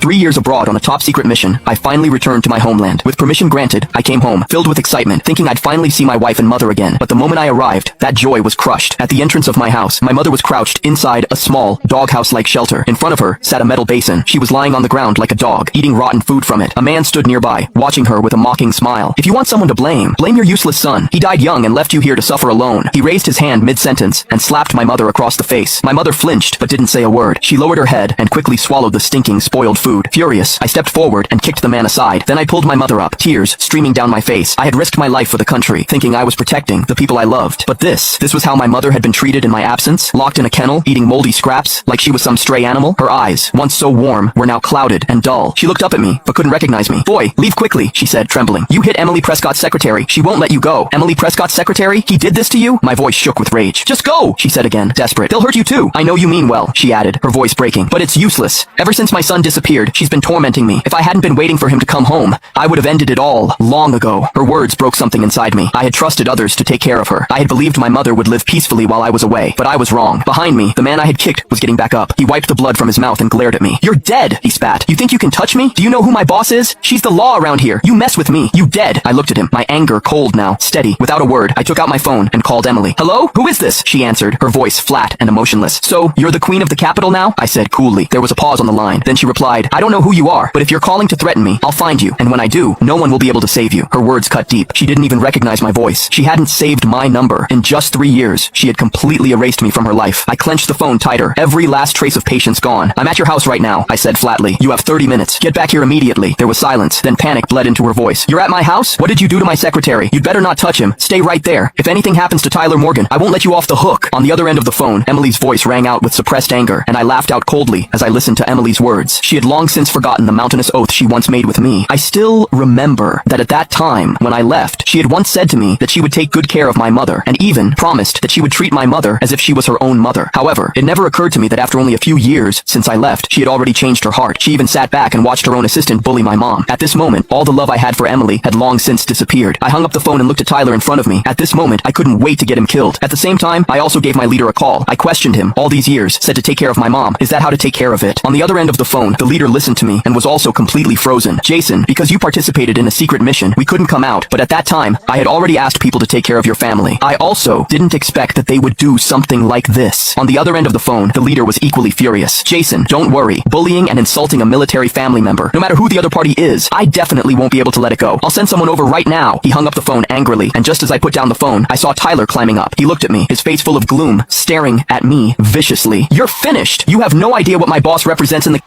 3 years abroad on a top-secret mission, I finally returned to my homeland. With permission granted, I came home, filled with excitement, thinking I'd finally see my wife and mother again. But the moment I arrived, that joy was crushed. At the entrance of my house, my mother was crouched inside a small, doghouse-like shelter. In front of her sat a metal basin. She was lying on the ground like a dog, eating rotten food from it. A man stood nearby, watching her with a mocking smile. If you want someone to blame your useless son. He died young and left you here to suffer alone. He raised his hand mid-sentence and slapped my mother across the face. My mother flinched, but didn't say a word. She lowered her head and quickly swallowed the stinking, spoiled food. Furious, I stepped forward and kicked the man aside. Then I pulled my mother up, tears streaming down my face. I had risked my life for the country, thinking I was protecting the people I loved. But this was how my mother had been treated in my absence, locked in a kennel, eating moldy scraps, like she was some stray animal. Her eyes, once so warm, were now clouded and dull. She looked up at me, but couldn't recognize me. "Boy, leave quickly," she said, trembling. "You hit Emily Prescott's secretary. She won't let you go." "Emily Prescott's secretary? He did this to you?" My voice shook with rage. "Just go," she said again, desperate. "They'll hurt you too." "I know you mean well," she added, her voice breaking. "But it's useless. Ever since my son disappeared, she's been tormenting me. If I hadn't been waiting for him to come home, I would have ended it all long ago." Her words broke something inside me. I had trusted others to take care of her. I had believed my mother would live peacefully while I was away, but I was wrong. Behind me, the man I had kicked was getting back up. He wiped the blood from his mouth and glared at me. "You're dead," he spat. "You think you can touch me? Do you know who my boss is? She's the law around here. You mess with me, you dead." I looked at him, my anger cold now, steady. Without a word, I took out my phone and called Emily. "Hello? Who is this?" she answered, her voice flat and emotionless. "So, you're the queen of the capital now?" I said coolly. There was a pause on the line. Then she replied, "I don't know who you are, but if you're calling to threaten me, I'll find you. And when I do, no one will be able to save you." Her words cut deep. She didn't even recognize my voice. She hadn't saved my number. In just 3 years, she had completely erased me from her life. I clenched the phone tighter, every last trace of patience gone. "I'm at your house right now," I said flatly. "You have 30 minutes. Get back here immediately." There was silence. Then panic bled into her voice. "You're at my house? What did you do to my secretary? You'd better not touch him. Stay right there. If anything happens to Tyler Morgan, I won't let you off the hook." On the other end of the phone, Emily's voice rang out with suppressed anger, and I laughed out coldly as I listened to Emily's words. She had long since forgotten the mountainous oath she once made with me. I still remember that at that time, when I left, she had once said to me that she would take good care of my mother, and even promised that she would treat my mother as if she was her own mother. However, it never occurred to me that after only a few years since I left, she had already changed her heart. She even sat back and watched her own assistant bully my mom. At this moment, all the love I had for Emily had long since disappeared. I hung up the phone and looked at Tyler in front of me. At this moment, I couldn't wait to get him killed. At the same time, I also gave my leader a call. I questioned him. All these years, said to take care of my mom. Is that how to take care of it? On the other end of the phone, the leader listened to me and was also completely frozen. "Jason, because you participated in a secret mission, we couldn't come out. But at that time, I had already asked people to take care of your family. I also didn't expect that they would do something like this." On the other end of the phone, the leader was equally furious. "Jason, don't worry. Bullying and insulting a military family member, no matter who the other party is, I definitely won't be able to let it go. I'll send someone over right now." He hung up the phone angrily, and just as I put down the phone, I saw Tyler climbing up. He looked at me, his face full of gloom, staring at me viciously. "You're finished. You have no idea what my boss represents in the